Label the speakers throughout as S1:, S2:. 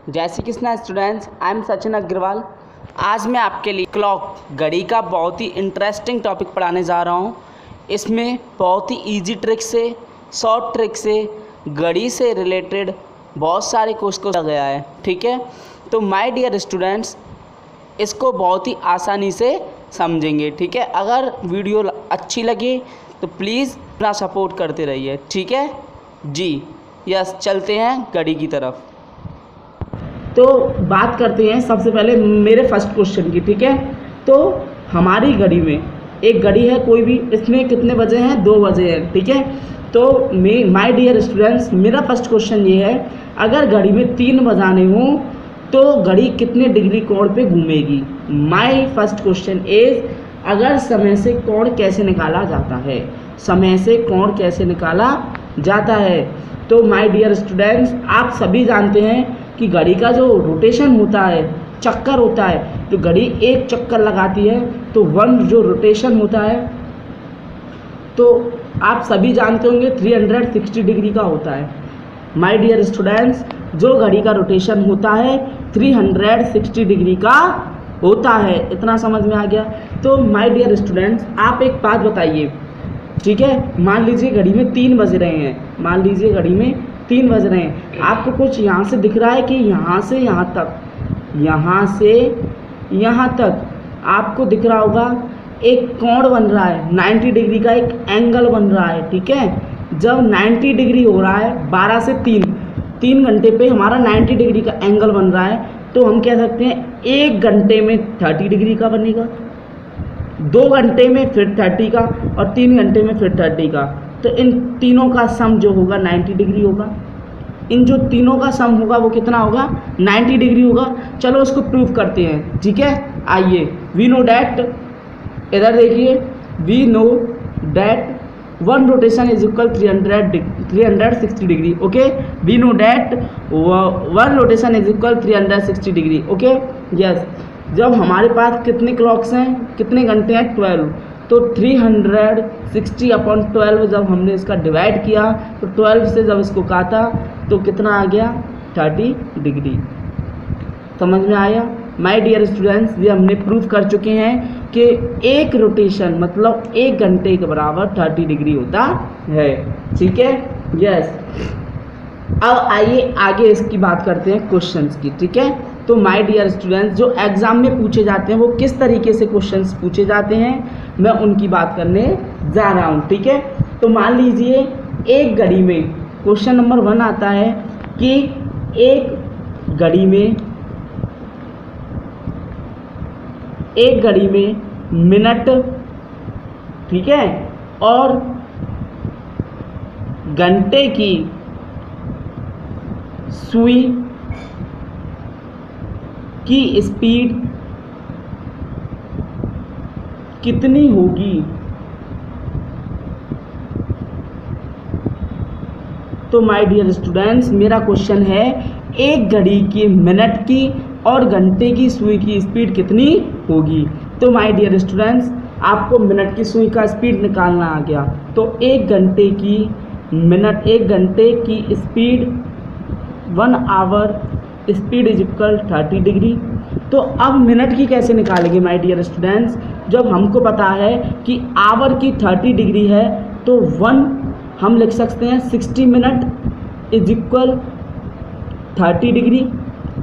S1: जय Shri Krishna students, I am Sachin Agarwal. आज मैं आपके लिए क्लॉक घड़ी का बहुत ही इंटरेस्टिंग टॉपिक पढ़ाने जा रहा हूँ। इसमें बहुत ही इजी ट्रिक से, शॉर्ट ट्रिक से, घड़ी से रिलेटेड बहुत सारे क्वेश्चन दिया गया है। ठीक है, तो माय डियर स्टूडेंट्स, इसको बहुत ही आसानी से समझेंगे। ठीक है, अगर वीडियो अच्छी लगे तो प्लीज़ अपना सपोर्ट करते रहिए। ठीक है जी, यस, चलते हैं घड़ी की तरफ। तो बात करते हैं सबसे पहले मेरे फर्स्ट क्वेश्चन की। ठीक है, तो हमारी घड़ी में एक घड़ी है कोई भी, इसमें कितने बजे हैं? 2 बजे हैं। ठीक है, तो माय डियर स्टूडेंट्स, मेरा फर्स्ट क्वेश्चन ये है, अगर घड़ी में 3 बजाने हों तो घड़ी कितने डिग्री कोण पे घूमेगी? माय फर्स्ट क्वेश्चन इज, अगर समय से कोण कैसे निकाला जाता है? समय से कोण कैसे निकाला जाता है? तो माय डियर स्टूडेंट्स, आप सभी जानते हैं कि घड़ी का जो रोटेशन होता है, चक्कर होता है, तो घड़ी एक चक्कर लगाती है तो 1 जो रोटेशन होता है, तो आप सभी जानते होंगे 360 डिग्री का होता है। माय डियर स्टूडेंट्स, जो घड़ी का रोटेशन होता है 360 डिग्री का होता है। इतना समझ में आ गया? तो माय डियर स्टूडेंट्स, आप एक बात बताइए। ठीक है, मान लीजिए घड़ी में 3 बज रहे हैं, मान लीजिए घड़ी में 3 बज रहे हैं, आपको कुछ यहाँ से दिख रहा है कि यहाँ से यहाँ तक, यहाँ से यहाँ तक आपको दिख रहा होगा एक कोण बन रहा है, 90 डिग्री का एक एंगल बन रहा है। ठीक है, जब 90 डिग्री हो रहा है, 12 से 3 घंटे पे हमारा 90 डिग्री का एंगल बन रहा है, तो हम कह सकते हैं 1 घंटे में 30 डिग्री का बनेगा, 2 घंटे में फिर 30 का, और 3 घंटे में फिर 30 का। तो इन तीनों का सम जो होगा 90 डिग्री होगा। इन जो तीनों का सम होगा वो कितना होगा? 90 डिग्री होगा। चलो इसको प्रूव करते हैं। ठीक है, आइए। वी नो डैट, इधर देखिए, we know that 1 rotation is equal 360 degree. Okay, we know that 1 rotation is equal 360 degree. Okay, yes. जब हमारे पास कितने क्लॉक्स हैं, कितने घंटे हैं? 12। तो 360/12 जब हमने इसका डिवाइड किया तो 12 से जब इसको काटा तो कितना आ गया? 30 डिग्री। समझ में आया? माय डियर स्टूडेंट्स, ये हमने प्रूव कर चुके हैं कि एक रोटेशन मतलब 1 घंटे के बराबर 30 डिग्री होता है। ठीक है, यस। अब आइए आगे इसकी बात करते हैं क्वेश्चंस की। ठीक है, तो माय डियर स्टूडेंट्स, जो एग्ज़ाम में पूछे जाते हैं वो किस तरीके से क्वेश्चंस पूछे जाते हैं, मैं उनकी बात करने जा रहा हूँ। ठीक है, तो मान लीजिए एक घड़ी में क्वेश्चन नंबर 1 आता है कि एक घड़ी में मिनट, ठीक है, और घंटे की सुई की स्पीड कितनी होगी? तो माय डियर स्टूडेंट्स, मेरा क्वेश्चन है एक घड़ी की मिनट की और घंटे की सुई की स्पीड कितनी होगी? तो माय डियर स्टूडेंट्स, आपको मिनट की सुई का स्पीड निकालना आ गया, तो 1 घंटे की speed 1 our speed is equal 30 degree. तो अब मिनट की कैसे निकालेंगे माय डियर स्टूडेंट्स? जब हमको पता है कि आवर की 30 डिग्री है तो 1 हम लिख सकते हैं 60 मिनट इज इक्वल 30 डिग्री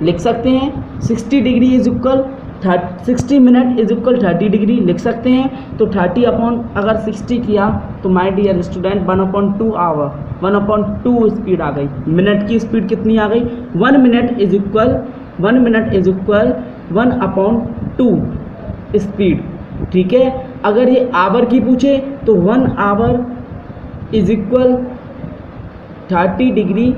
S1: लिख सकते हैं। 60 degree is equal 60 minute is equal 30 degree लिख सकते हैं। तो 30 अपॉन अगर 60 किया तो my dear student 1/2 hour, 1/2 speed आ गई। मिनट की स्पीड कितनी आ गई? 1 मिनट इज इक्वल 1/2 स्पीड। ठीक है, अगर ये आवर की पूछे तो 1 आवर इज इक्वल 30 डिग्री।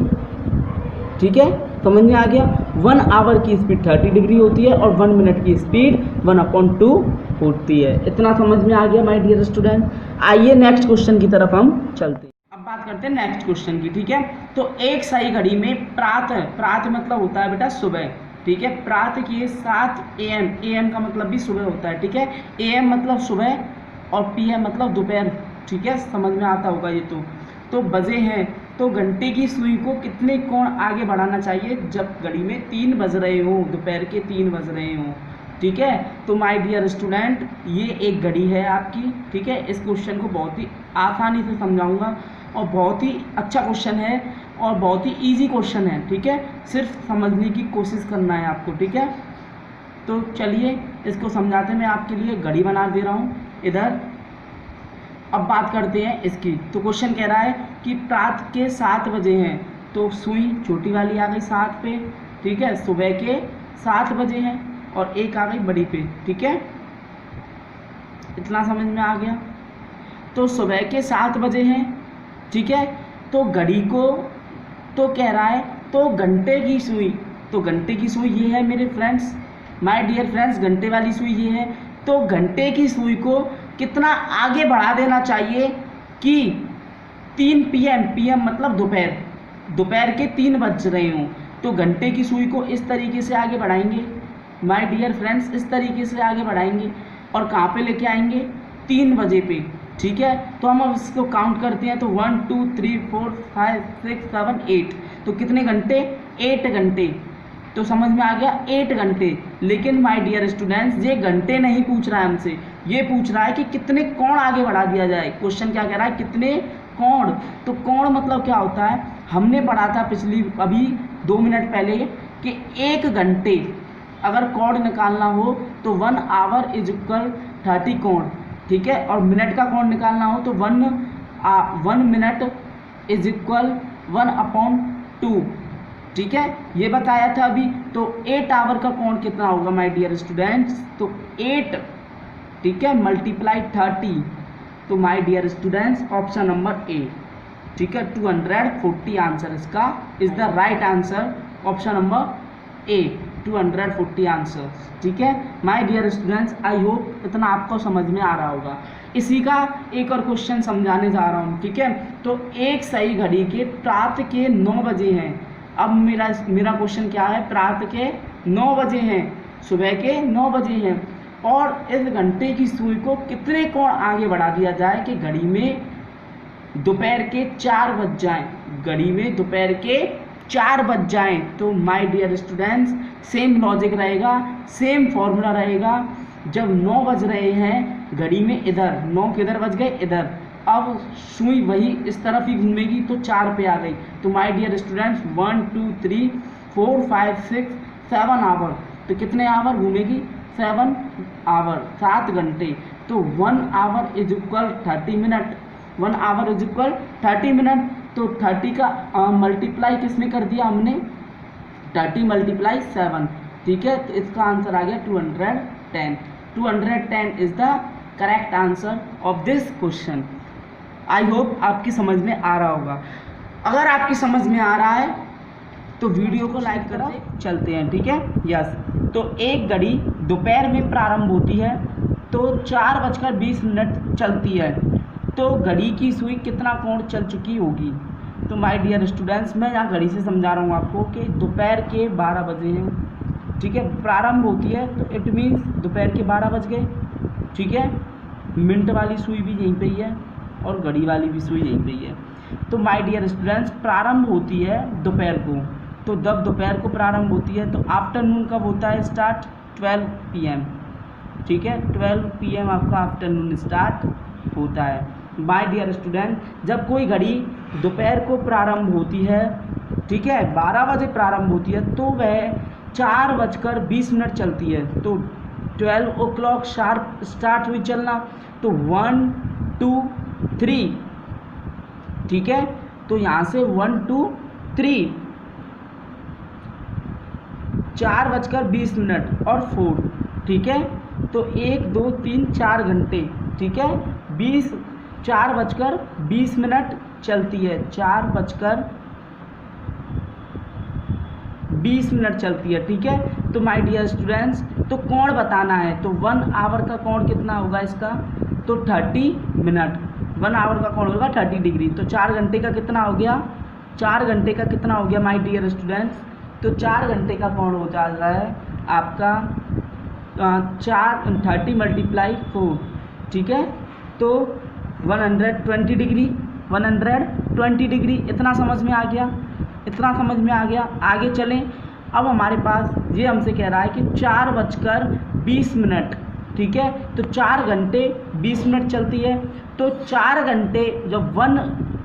S1: ठीक है, समझ में आ गया? 1 आवर की स्पीड 30 डिग्री होती है और 1 मिनट की स्पीड 1/2 होती है। इतना समझ में आ गया माय डियर स्टूडेंट? आइए नेक्स्ट क्वेश्चन की तरफ हम चलते हैं। अब बात करते हैं नेक्स्ट क्वेश्चन की। ठीक है, तो एक सही घड़ी में प्रातः मतलब होता है बेटा सुबह। ठीक है, प्रातः की 7 AM, AM का मतलब भी सुबह होता है। ठीक है, AM मतलब सुबह और PM मतलब दोपहर। ठीक है, समझ में आता होगा ये तो बजे हैं तो घंटे की सुई को कितने कोण आगे बढ़ाना चाहिए जब घड़ी में 3 बज रहे हो, दोपहर के 3 बज रहे हो। ठीक है, तो माय डियर स्टूडेंट ये एक घड़ी है आपकी। ठीक है, इस क्वेश्चन को बहुत ही आसानी से समझाऊंगा और बहुत ही अच्छा क्वेश्चन है और बहुत ही इजी क्वेश्चन है। ठीक है, सिर्फ समझने की कोशिश करना है आपको। ठीक है, तो चलिए इसको समझाते मैं आपके लिए घड़ी बना दे रहा हूँ इधर। अब बात करते हैं इसकी। तो क्वेश्चन कह रहा है कि प्रातः के 7 बजे हैं, तो सुई छोटी वाली आ गई 7 पे। ठीक है, सुबह के 7 बजे हैं और एक आ गई बड़ी पे। ठीक है, इतना समझ में आ गया। तो सुबह के 7 बजे हैं। ठीक है, तो घड़ी को तो कह रहा है तो घंटे की सुई, तो घंटे की सुई ये है मेरे फ्रेंड्स, माय डियर फ्रेंड्स, घंटे वाली सुई ये है। तो घंटे की सुई को कितना आगे बढ़ा देना चाहिए कि 3 PM, PM मतलब दोपहर, दोपहर के 3 बज रहे हों। तो घंटे की सुई को इस तरीके से आगे बढ़ाएंगे माय डियर फ्रेंड्स, इस तरीके से आगे बढ़ाएंगे और कहाँ पे लेके आएंगे 3 बजे पे। ठीक है, तो हम अब इसको काउंट करते हैं। तो 1 2 3 4 5 6 7 8, तो कितने घंटे, 8 घंटे। तो समझ में आ गया 8 घंटे। लेकिन माय डियर स्टूडेंट्स ये घंटे नहीं पूछ रहा है हमसे, ये पूछ रहा है कि कितने कोण आगे बढ़ा दिया जाए। क्वेश्चन क्या कह रहा है, कितने कोण। तो कोण मतलब क्या होता है, हमने पढ़ा था पिछली अभी 2 मिनट पहले कि 1 घंटे अगर कोण निकालना हो तो 1 आवर इज इक्वल 30 कोण। ठीक है, और मिनट का कोण निकालना हो तो 1 मिनट इज इक्वल 1/2। ठीक है, ये बताया था अभी। तो 8 आवर का कोण कितना होगा माय डियर स्टूडेंट्स, तो 8, ठीक है, मल्टीप्लाई 30। तो my dear students option number A, ठीक है, 240 आंसर इसका is the right answer. Option number A 240 answer. ठीक है my dear students, I hope इतना आपको समझ में आ रहा होगा। इसी का एक और क्वेश्चन समझाने जा रहा हूँ। ठीक है, तो एक सही घड़ी के प्रातः के 9 बजे हैं। अब मेरा क्वेश्चन क्या है, प्रातः के 9 बजे हैं, सुबह के 9 बजे हैं और इस घंटे की सुई को कितने कोण आगे बढ़ा दिया जाए कि घड़ी में दोपहर के 4 बज जाएं, घड़ी में दोपहर के 4 बज जाएं। तो my dear students same logic रहेगा, सेम फॉर्मूला रहेगा। जब 9 बज रहे हैं घड़ी में, इधर 9 किधर बज गए, इधर, अब सुई वही इस तरफ ही घूमेगी तो 4 पे आ गई। तो माय डियर स्टूडेंट्स 1 2 3 4 5 6 7 आवर, तो कितने आवर घूमेगी, 7 आवर, 7 घंटे। तो 1 our is equal 30 minute, 1 our is equal 30 minute. तो 30 का मल्टीप्लाई किसने कर दिया हमने, 30 मल्टीप्लाई 7। ठीक है, तो इसका आंसर आ गया 210। 210 is the correct answer of this question. I hope आपकी समझ में आ रहा होगा। अगर आपकी समझ में आ रहा है तो वीडियो को लाइक करते चलते हैं। ठीक है, यस। तो एक घड़ी दोपहर में प्रारंभ होती है तो 4:20 चलती है, तो घड़ी की सुई कितना कोण चल चुकी होगी। तो माय डियर स्टूडेंट्स मैं यहाँ घड़ी से समझा रहा हूँ आपको कि दोपहर के 12 बजे हैं। ठीक है, प्रारंभ होती है तो इट मीन्स दोपहर के 12 बज गए। ठीक है, मिनट वाली सुई भी यहीं पे ही है और घड़ी वाली भी सुई यहीं पे ही है। तो माय डियर स्टूडेंट्स प्रारंभ होती है दोपहर को, तो जब दोपहर को प्रारंभ होती है तो आफ्टरनून कब होता है स्टार्ट, 12 PM। ठीक है, 12 PM आपका आफ्टरनून स्टार्ट होता है। माय डियर स्टूडेंट जब कोई घड़ी दोपहर को प्रारंभ होती है, ठीक है, 12 बजे प्रारंभ होती है तो वह 4:20 चलती है। तो 12 o'clock शार्प स्टार्ट हुई चलना, तो 1 2 3, ठीक है, तो यहाँ से 1 2 3, 4:20 और 4, ठीक है, तो 1 2 3 4 घंटे। ठीक है, 4:20 चलती है, 4:20 चलती है। ठीक है, तो माय डियर स्टूडेंट्स तो कोण बताना है, तो 1 आवर का कोण कितना होगा इसका, तो 30 मिनट। 1 आवर का कोण होगा 30 डिग्री। तो 4 घंटे का कितना हो गया, 4 घंटे का कितना हो गया माय डियर स्टूडेंट्स, तो 4 घंटे का कोण हो जा रहा है आपका 30 मल्टीप्लाई 4। ठीक है, तो 120 डिग्री। 120 डिग्री। इतना समझ में आ गया, इतना समझ में आ गया। आगे चलें। अब हमारे पास ये हमसे कह रहा है कि 4:20, ठीक है। तो 4 घंटे 20 मिनट चलती है। तो 4 घंटे जब 1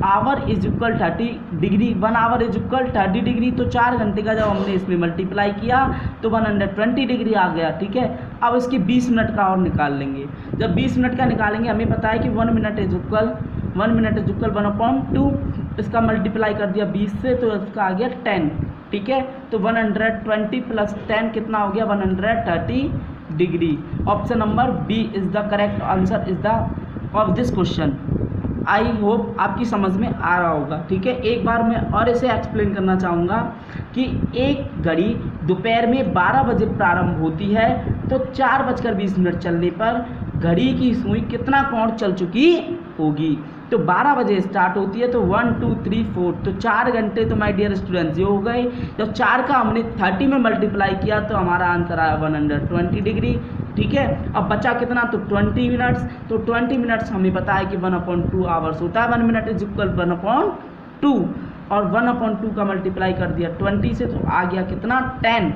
S1: our is equal 30 degree, 1 our is equal 30 degree, तो 4 घंटे का जब हमने इसमें मल्टीप्लाई किया तो 120 डिग्री आ गया, ठीक है। अब इसकी 20 मिनट का और निकाल लेंगे। जब 20 मिनट का निकालेंगे, हमें पता है कि 1 मिनट इज इक्वल 1/2, इसका मल्टीप्लाई कर दिया 20 से, तो इसका आ गया 10, ठीक है। तो 120 + 10 कितना हो गया, 130 degree. Option number B is the correct answer is the of this question. I hope आपकी समझ में आ रहा होगा, ठीक है। एक बार मैं और इसे एक्सप्लेन करना चाहूँगा कि एक घड़ी दोपहर में 12 बजे प्रारंभ होती है, तो 4:20 चलने पर घड़ी की सुई कितना कोण चल चुकी होगी। तो 12 बजे स्टार्ट होती है, तो 1 2 3 4, तो 4 घंटे तो माय डियर स्टूडेंट्स ये हो गए। जब 4 का हमने 30 में मल्टीप्लाई किया तो हमारा आंसर आया 120 डिग्री, ठीक है। अब बचा कितना, तो 20 मिनट्स। तो 20 मिनट्स हमें पता है कि 1/2 आवर्स होता है। 1 मिनट इज इक्वल 1/2, और 1/2 का मल्टीप्लाई कर दिया 20 से, तो आ गया कितना, 10।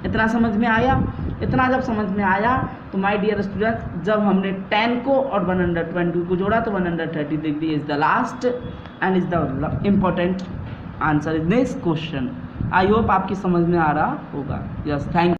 S1: इतना समझ में आया। इतना जब समझ में आया तो माय डियर स्टूडेंट्स, जब हमने 10 को और 120 को जोड़ा तो 130 degree is the last and is the important answer in this question. I hope आपकी समझ में आ रहा होगा। Yes, thank